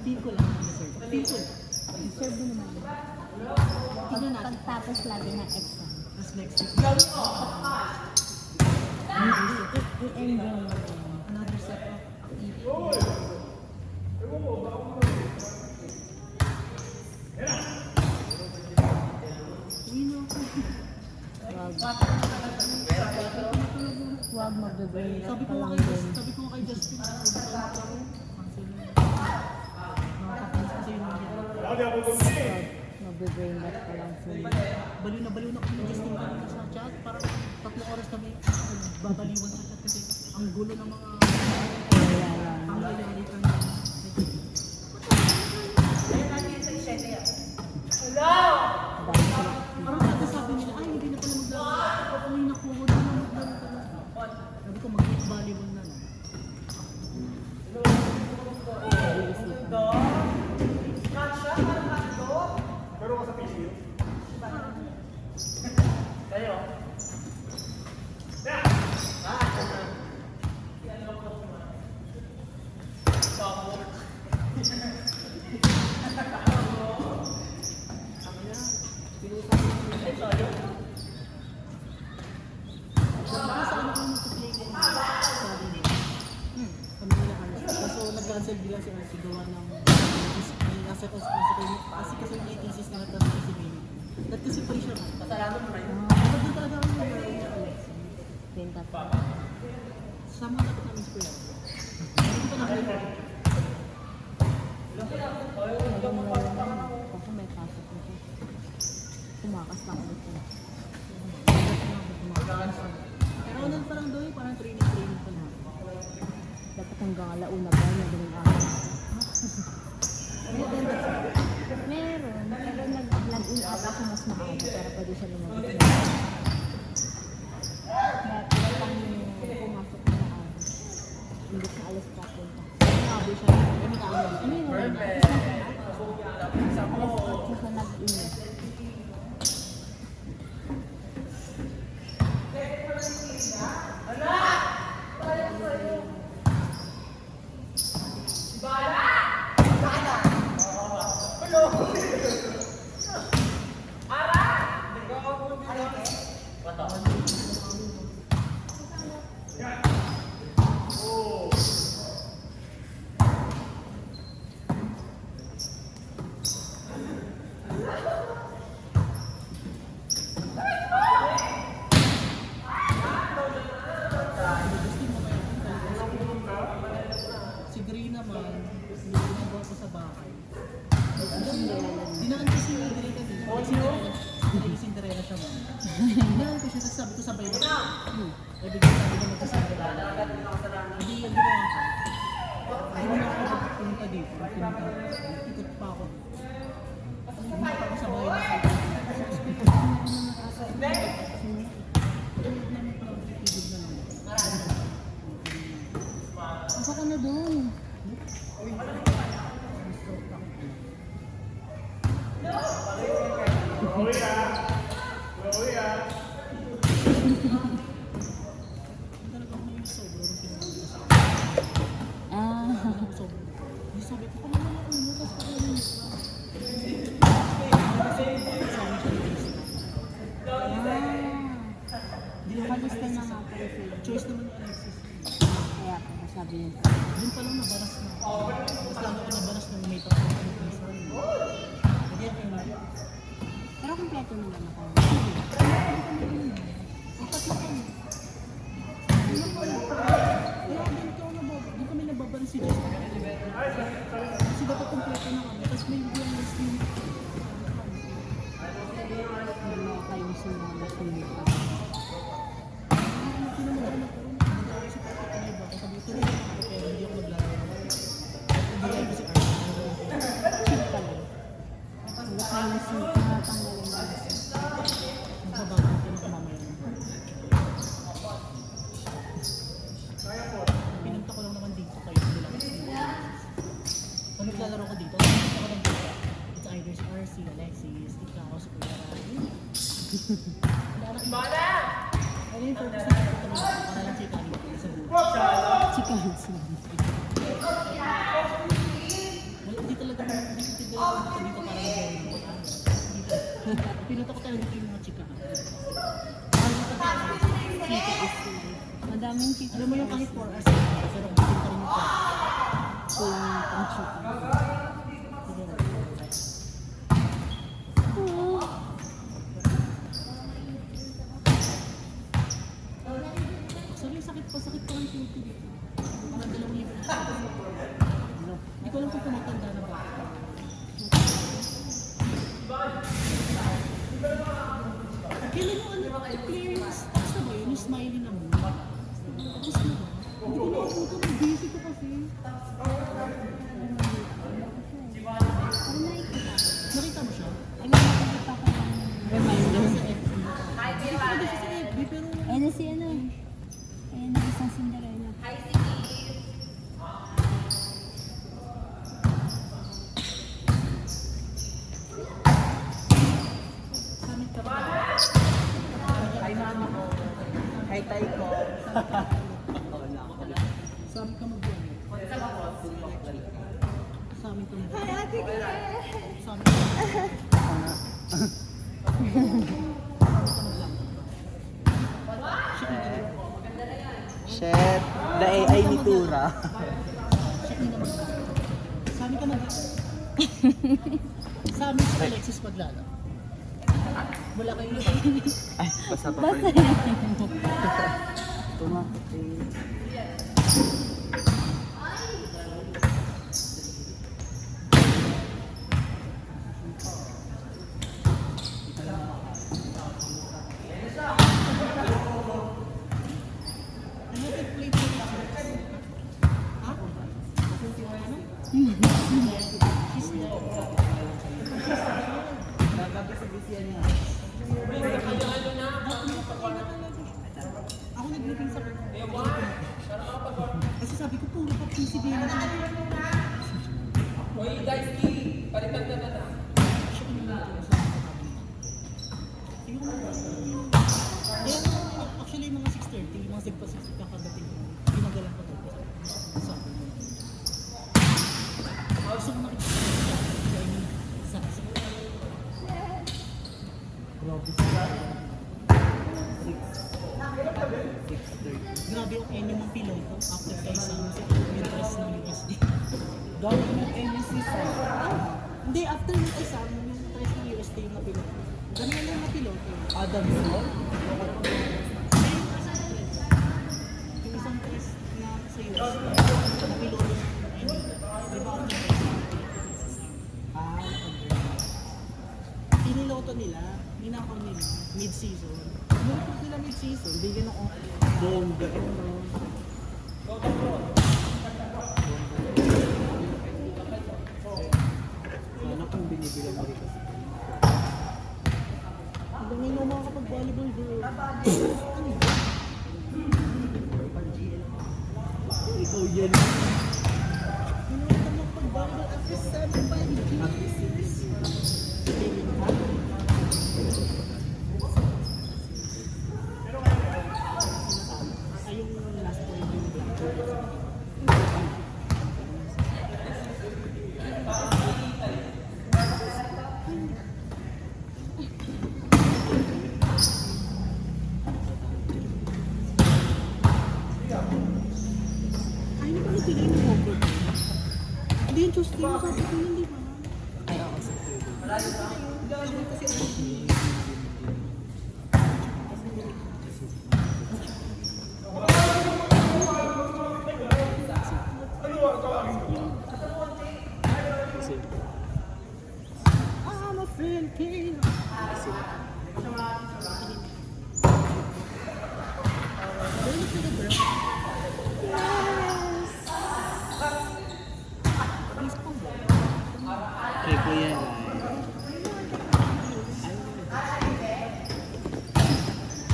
Feel ko lang. Feel ko. Serve mo naman. Tignan natin. Pagtapos lagi ng exam. Tapos next week. I-enjoy mo. Another set of activity. Huwag magbe-brain Sabi ka ko lang kay din. sabi ko kay Justin, nakakainis kasi yun yan. Magbe-brain rot ka lang din. Baliw na kami ni Justin kanina sa chat. Parang 3 oras kami babaliwan sa chat kasi ang gulo ng mga pangyayari kanina. Parang nagsasabi nila, ay hindi na pala maglaro. Uy naku, huwag na maglaro ka na. Sabi ko mag-hit volleyball na lang. Pero ka sa PC yun? Kayo? Kaso nag-cancel bilang si RC gawa ng kasi may thesis na natas si Baby. Dahil kasi free siya. Kasalanan mo na yun. Doon talaga ako Pinta pa. sama na ito namin sa kuya. Hindi ko pa nakita. Ako may pasok ko siya. Tumakas lang ulit ko. Pero ano pa lang doon, parang training pa lang. Dapat hanggang alauna ba na ganun ako. Meron. Pero nag-in ata ako mas maaga para pwede siya lumabas. Dati lang pumasok na maaga. Hindi sa alas papunta. Sabi siya, kami kaawal. Ano yun? Alas 8 siya nag-in. Si Gray naman, ginagawa ko sa bahay. Dinaan ko si Gray kanina. Cinderella siya man. Dinaan ko siya, tapos sabi ko sabay na. Eh, bigyan sabi ko magka-Cinderella. Hindi yung ginawa ko. Hindi na ako pumunta dito. Ikot pa ako. Pumunta ako sa bahay na ako. Asa ka na doon? Sabi ko, kung ano ako, lukas ko ano. Kalista na nga pala sila. Choice naman ni Alexis. Kaya ako nasabi yun. Doon pa lang nabaras na. Mas lalo ko nabaras nung may tapos ng piso. Again, Pero kompleto naman ako. apat na kami. Di kami nababan si Justin. Kasi dapat kompleto na kami. Tapos may biglang listing. Hindi mo kayong sumama sa inyo. Pinunta ko lang naman dito kayo. Ano naglalaro ko dito? Pinunta ko lang dito. It's either si RC, Alexis, ikaw, si Kuya Rai. Bala! Ano yung purpose na ito kami para lang kita nito sa buhay? Chika Hansen. Dito ako dito para mag-gawin ng mga pinunta ko talaga dito yung mga chika. Chika is life. Madaming chika. Alam mo yung kahit 4 hours, pero kung pinta rin yung Kung ang chika. Oh. Sorry, sakit pa ang puto dito. Parang 2 libo. Hindi ko alam kung tumatanda na ba. Kailan yung clear yung stocks na ba yun? Yung smiley na mo. Tapos na ba? Hindi ko nakaputo. Busy ko kasi. Ano nakikita? Nakita mo siya? Ay, may nakikita ko ng reminder. Sa FB. Hindi ko na siya sa FB pero... Ayun na si ano. Ayun na isang Cinderella. Samit ka ba? Hi, mama ko. Hi, tay ko. Samit ka mag-buwan. Samit ka mag-buwan. Hi, ate ko. Samit ka mag-buwan. Shit. The AI ni Tura. Sami ka mag... Sami si Alexis maglala. Wala kayo iba. Ay, basta pa Basta rin. Tumakot eh. Ano yung plate ko dito? Ha? She's there. Nagkabisi-bisiyan niya. Ako nag-meeting sa kasi sabi ko puro pa PCB na siya. Oy guys, palitan na na. Actually, mga 6:30, mga sigpa 6 kakadating ko. Pinagalan ko ito. Sabi mo. Gusto ko makikita siya. Kaya yung sa Grabe sila. 6:30. grabe yung enyo ng piloto after kay isang yung dress ng USD. Gawin yung NUC sa. Hindi, after yung exam, yung dress ng USD yung napiloto. Ganyan lang napiloto. Adam Small? Yung isang dress na sa USD, napiloto ng enyo. Di ba ang dress? Ah, Piniloto nila, ninakaw nila, mid-season. Nilipot nila mid-season, bigyan ng Bomba. Sana kung binibilang mo rin kasi. Hanggang ngayon ako makakapag-volleyball, bro. Ikaw yan. Hindi ako makapag-volleyball after 7-5 Happy 6. Ay, yung last point yung black. Ay, hindi ko na tuloy ng Hong Kong. Hindi yung Tuesday, masabi ko yun, di ba? Ay, ako sa I'm a Filipino. Really to the girl. Yes! Please po ba? Kay Kuya Rai.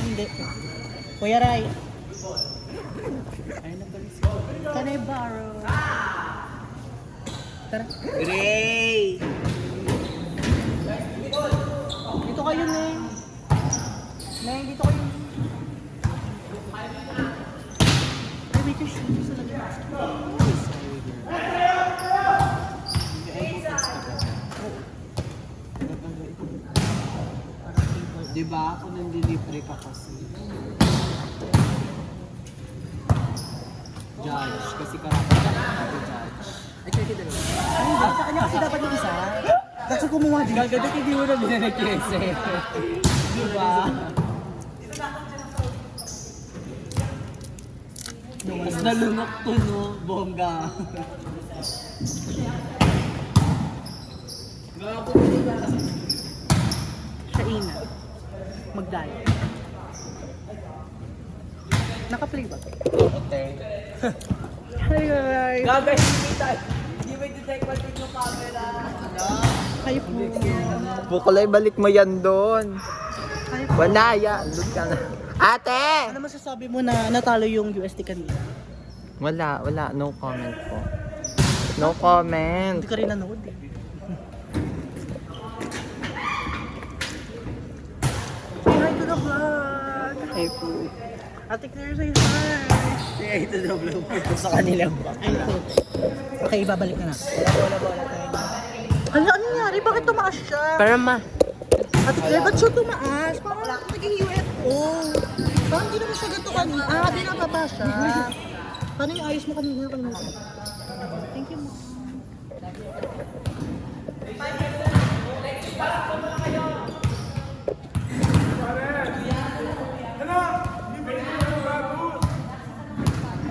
Hindi. Kuya Rai. Ay, nabalis ko. Can I borrow? Tara. Gray! Dito kayo, Neng. Neng, dito kayo. Ay, wait yung shoes sa labas. Sorry, girl. Hindi, ay, bukas ka ba? Diba? Kung nandilibre ka kasi. Judge. Kasi karapat ako judge. Ay, check it out. Sa kanya kasi dapat yung isa. Kasi kumuha din. Gagawin hindi mo na binanagkese. Diba? Mas nalunok to, no? Bongga. Siya ina. Mag-diet. Naka-play ba? Okay. Hi guys! Gagawin hindi tayo. Hindi mo i-detect pati yung camera. Hi po. Bukulay, balik mo yan doon. Hi po. Wala yan. Doon ka na. Ate! Ano masasabi mo na natalo yung UST kanina? Wala. No comment po. No comment. Hindi ka rin nanood eh. Hi to the vlog! Ay po. Ate Claire, say hi! Say ito na vlog ko sa kanila ba? Ay, ito. Okay, ibabalik na na. Bola tayo. Ano nangyari? Bakit tumaas siya? Pero ma. Ate Claire, ba't siya tumaas? Parang naging UFO. Parang hindi naman siya ganito kanina. Di nababa siya. Paano yung ayos mo kanina? Thank you, Mom.